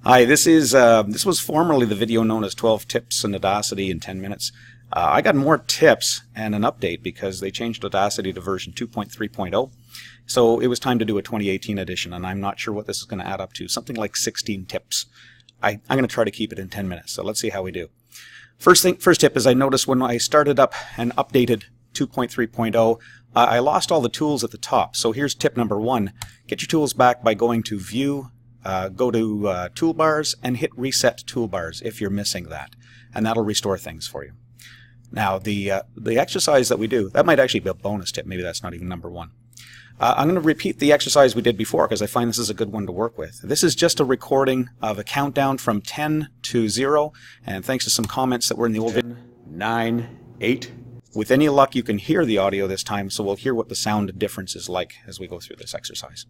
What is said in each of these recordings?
Hi, this was formerly the video known as 12 Tips in Audacity in 10 minutes. I got more tips and an update because they changed Audacity to version 2.3.0. So it was time to do a 2018 edition, and I'm not sure what this is going to add up to. Something like 16 tips. I'm going to try to keep it in 10 minutes, so let's see how we do. First tip is I noticed when I started up and updated 2.3.0, I lost all the tools at the top. So here's tip number 1. Get your tools back by going to View, go to Toolbars, and hit Reset Toolbars if you're missing that. And that'll restore things for you. Now, the exercise that we do, that might actually be a bonus tip. Maybe that's not even number 1. I'm going to repeat the exercise we did before because I find this is a good one to work with. This is just a recording of a countdown from 10 to 0, and thanks to some comments that were in the old video, 9, 8. With any luck, you can hear the audio this time, so we'll hear what the sound difference is like as we go through this exercise.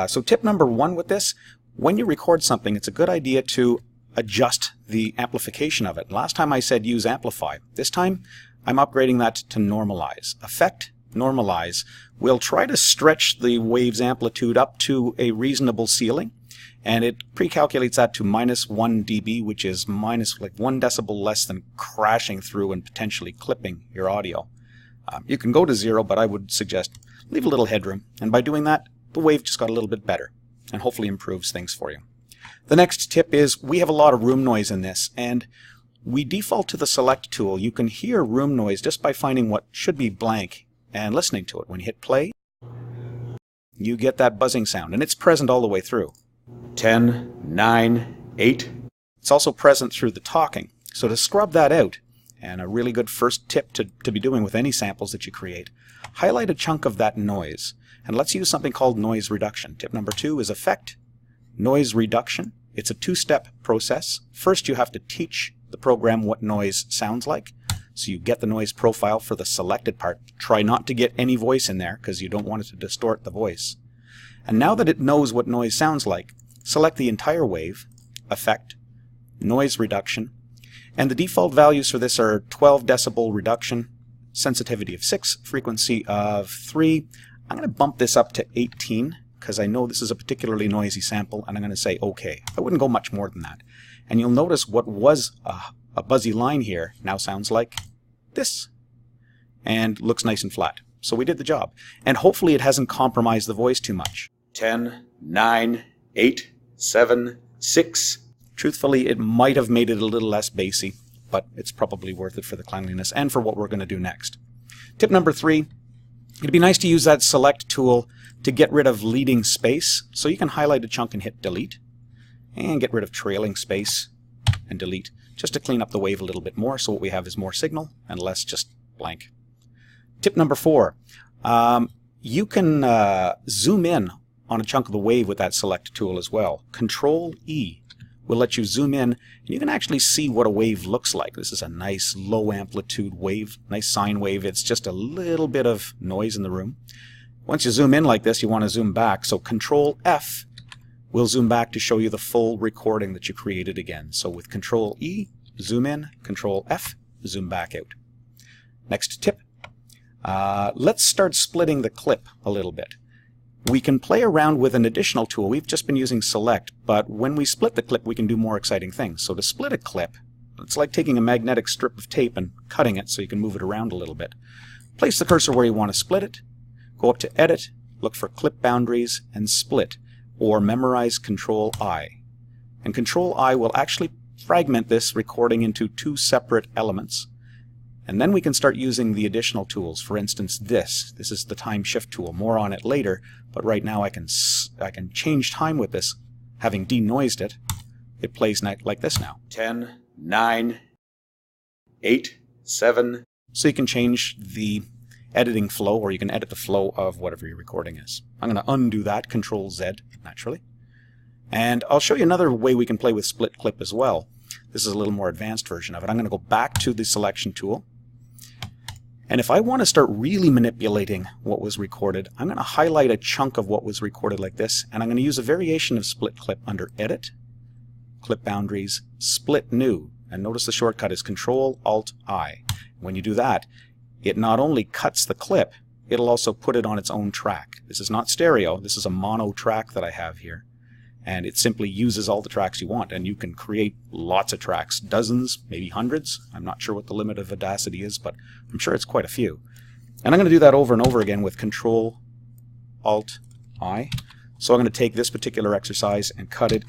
So tip number 1 with this, when you record something, it's a good idea to adjust the amplification of it. Last time I said use amplify. This time, I'm upgrading that to normalize. Effect, normalize. We'll try to stretch the wave's amplitude up to a reasonable ceiling, and it pre-calculates that to -1 dB, which is like 1 decibel less than crashing through and potentially clipping your audio. You can go to 0, but I would suggest leave a little headroom, and by doing that, the wave just got a little bit better and hopefully improves things for you. The next tip is we have a lot of room noise in this, and we default to the select tool. You can hear room noise just by finding what should be blank and listening to it. When you hit play, you get that buzzing sound, and it's present all the way through. 10, 9, 8. It's also present through the talking. So to scrub that out, and a really good first tip to be doing with any samples that you create, highlight a chunk of that noise. And let's use something called noise reduction. Tip number 2 is effect, noise reduction. It's a 2-step process. First, you have to teach the program what noise sounds like. So you get the noise profile for the selected part. Try not to get any voice in there because you don't want it to distort the voice. And now that it knows what noise sounds like, select the entire wave, effect, noise reduction, and the default values for this are 12 decibel reduction, sensitivity of 6, frequency of 3. I'm going to bump this up to 18 because I know this is a particularly noisy sample, and I'm going to say OK. I wouldn't go much more than that. And you'll notice what was a buzzy line here now sounds like this and looks nice and flat. So we did the job. And hopefully it hasn't compromised the voice too much. 10, 9, 8, 7, 6. Truthfully, it might have made it a little less bassy, but it's probably worth it for the cleanliness and for what we're going to do next. Tip number 3, it'd be nice to use that select tool to get rid of leading space. So you can highlight a chunk and hit delete, and get rid of trailing space and delete, just to clean up the wave a little bit more, so what we have is more signal and less just blank. Tip number 4, you can zoom in on a chunk of the wave with that select tool as well. Control E will let you zoom in, and you can actually see what a wave looks like. This is a nice low amplitude wave, nice sine wave. It's just a little bit of noise in the room. Once you zoom in like this, you want to zoom back, so Control F will zoom back to show you the full recording that you created again. So with Control E, zoom in, Control F, zoom back out. Next tip, let's start splitting the clip a little bit. We can play around with an additional tool. We've just been using select, but when we split the clip, we can do more exciting things. So to split a clip, it's like taking a magnetic strip of tape and cutting it so you can move it around a little bit. Place the cursor where you want to split it, go up to Edit, look for Clip Boundaries, and Split, or memorize Control I. And Control I will actually fragment this recording into 2 separate elements. And then we can start using the additional tools. For instance, this is the time shift tool. More on it later, but right now I can change time with this. Having denoised it, it plays like this now. 10, 9, 8, 7. So you can change the editing flow, or you can edit the flow of whatever your recording is. I'm going to undo that, Control Z, naturally. And I'll show you another way we can play with split clip as well. This is a little more advanced version of it. I'm going to go back to the selection tool. And if I want to start really manipulating what was recorded, I'm going to highlight a chunk of what was recorded like this, and I'm going to use a variation of split clip under Edit, Clip Boundaries, Split New. And notice the shortcut is Control Alt I. When you do that, it not only cuts the clip, it'll also put it on its own track. This is not stereo, this is a mono track that I have here. and it simply uses all the tracks you want, and you can create lots of tracks, dozens, maybe hundreds. I'm not sure what the limit of Audacity is, but I'm sure it's quite a few. And I'm going to do that over and over again with Control-Alt-I. So I'm going to take this particular exercise and cut it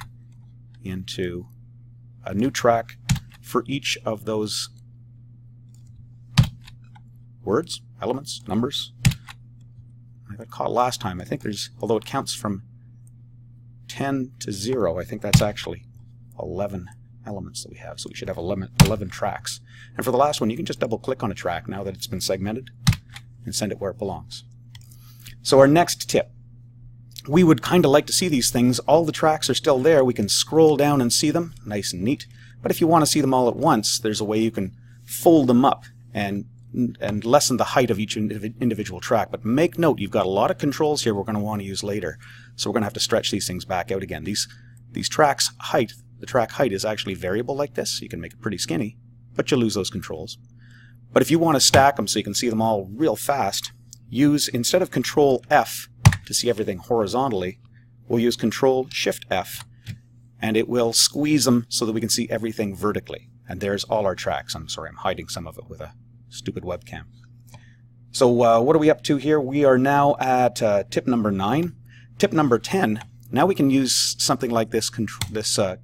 into a new track for each of those words, elements, numbers. I got caught last time. I think there's, although it counts from 10 to 0, I think that's actually 11 elements that we have. So we should have 11 tracks. And for the last one, you can just double click on a track now that it's been segmented and send it where it belongs. So our next tip. We would kind of like to see these things. All the tracks are still there. We can scroll down and see them, nice and neat. But if you want to see them all at once, there's a way you can fold them up and lessen the height of each individual track. But make note, you've got a lot of controls here we're going to want to use later. So we're going to have to stretch these things back out again. These tracks' height, the track height is actually variable like this. You can make it pretty skinny, but you'll lose those controls. But if you want to stack them so you can see them all real fast, use, instead of Control-F to see everything horizontally, we'll use Control-Shift-F, and it will squeeze them so that we can see everything vertically. And there's all our tracks. I'm sorry, I'm hiding some of it with a stupid webcam. So what are we up to here? We are now at tip number 9. Tip number 10, now we can use something like this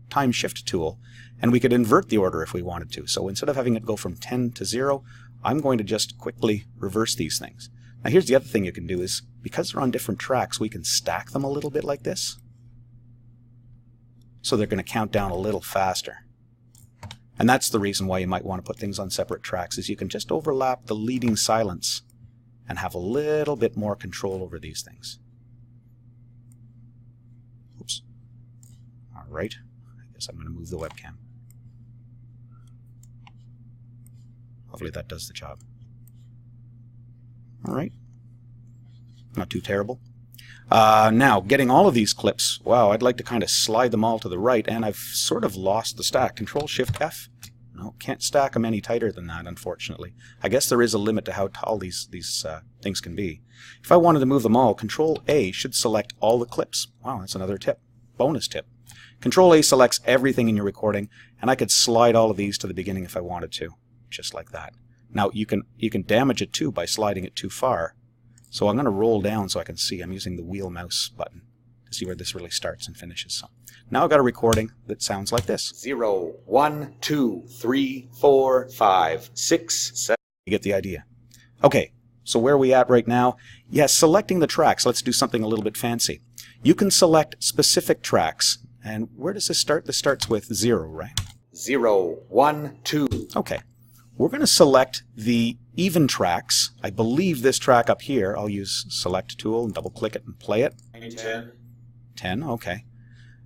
time shift tool, and we could invert the order if we wanted to. So instead of having it go from 10 to 0, I'm going to just quickly reverse these things. Now here's the other thing you can do is, because they're on different tracks, we can stack them a little bit like this. So they're going to count down a little faster. And that's the reason why you might want to put things on separate tracks, is you can just overlap the leading silence and have a little bit more control over these things. Oops. All right. I guess I'm going to move the webcam. Hopefully that does the job. All right. Not too terrible. Now, getting all of these clips, wow, I'd like to kind of slide them all to the right, and I've sort of lost the stack. Control-Shift-F. No, can't stack them any tighter than that, unfortunately. I guess there is a limit to how tall these things can be. If I wanted to move them all, Control-A should select all the clips. Wow, that's another tip. Bonus tip. Control-A selects everything in your recording, and I could slide all of these to the beginning if I wanted to, just like that. Now, you can damage it too by sliding it too far. So I'm going to roll down so I can see. I'm using the wheel mouse button to see where this really starts and finishes. So now I've got a recording that sounds like this. 0, 1, 2, 3, 4, 5, 6, 7. You get the idea. Okay, so where are we at right now? Yes, selecting the tracks. Let's do something a little bit fancy. You can select specific tracks. And where does this start? This starts with 0, right? 0, 1, 2. Okay. We're going to select the even tracks. I believe this track up here, I'll use Select tool and double click it and play it. 10. 10, okay.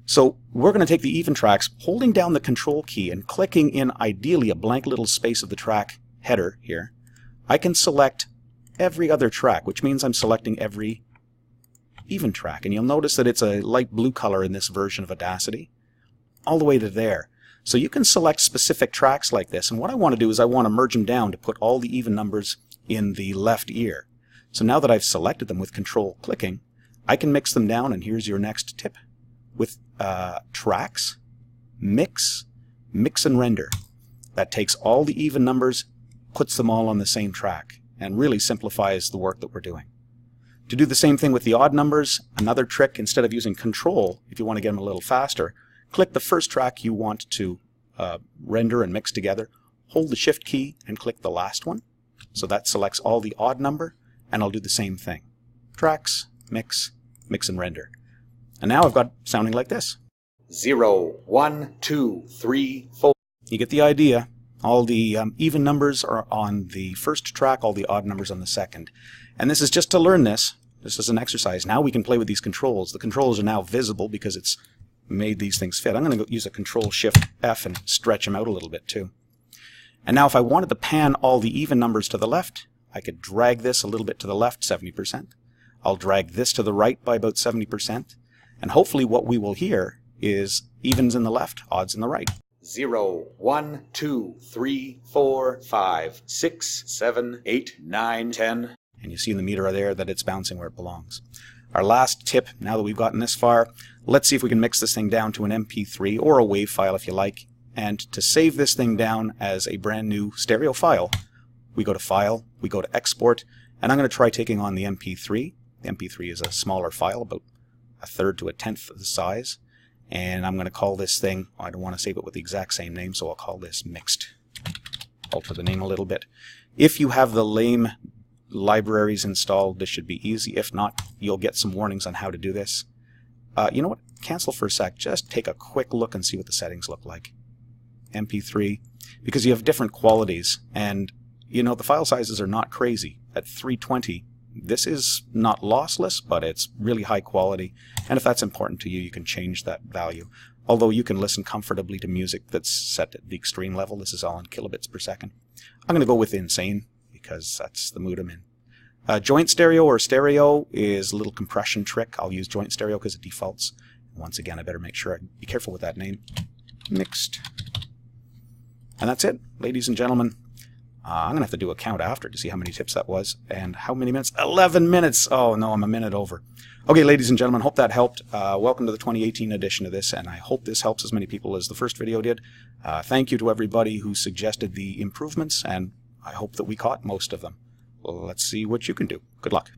So we're going to take the even tracks, holding down the Control key and clicking in ideally a blank little space of the track header here. I can select every other track, which means I'm selecting every even track. And you'll notice that it's a light blue color in this version of Audacity, all the way to there. So you can select specific tracks like this, and what I want to do is I want to merge them down to put all the even numbers in the left ear. So now that I've selected them with Control clicking, I can mix them down, and here's your next tip. With tracks, mix and render. That takes all the even numbers, puts them all on the same track, and really simplifies the work that we're doing. To do the same thing with the odd numbers, another trick, instead of using Control, if you want to get them a little faster, click the first track you want to render and mix together, hold the Shift key and click the last one. So that selects all the odd number, and I'll do the same thing. Tracks, mix, mix and render. And now I've got sounding like this. 0, 1, 2, 3, 4. You get the idea. All the even numbers are on the first track, all the odd numbers on the second. And this is just to learn this. This is an exercise. Now we can play with these controls. The controls are now visible because it's made these things fit. I'm going to use a Control-Shift-F and stretch them out a little bit too. And now if I wanted to pan all the even numbers to the left, I could drag this a little bit to the left, 70%. I'll drag this to the right by about 70%. And hopefully what we will hear is evens in the left, odds in the right. 0, 1, 2, 3, 4, 5, 6, 7, 8, 9, 10. And you see in the meter there that it's bouncing where it belongs. Our last tip, now that we've gotten this far, Let's see if we can mix this thing down to an MP3 or a WAV file if you like. And to save this thing down as a brand new stereo file, we go to File, we go to Export, and I'm going to try taking on the MP3. The MP3 is a smaller file, about 1/3 to 1/10 of the size. And I'm going to call this thing, I don't want to save it with the exact same name, so I'll call this Mixed. Alter the name a little bit. If you have the lame libraries installed, this should be easy. If not, you'll get some warnings on how to do this. You know what? Cancel for a sec. Just take a quick look and see what the settings look like. MP3, because you have different qualities, and you know the file sizes are not crazy. At 320, this is not lossless, but it's really high quality, and if that's important to you, you can change that value. Although you can listen comfortably to music that's set at the extreme level. This is all in kilobits per second. I'm going to go with insane, because that's the mood I'm in. Joint stereo or stereo is a little compression trick. I'll use joint stereo because it defaults. Once again, I better make sure I be careful with that name. Mixed. And that's it, ladies and gentlemen. I'm going to have to do a count after to see how many tips that was. And how many minutes? 11 minutes! Oh no, I'm a minute over. Okay, ladies and gentlemen, hope that helped. Welcome to the 2018 edition of this, and I hope this helps as many people as the first video did. Thank you to everybody who suggested the improvements, and I hope that we caught most of them. Well, let's see what you can do. Good luck.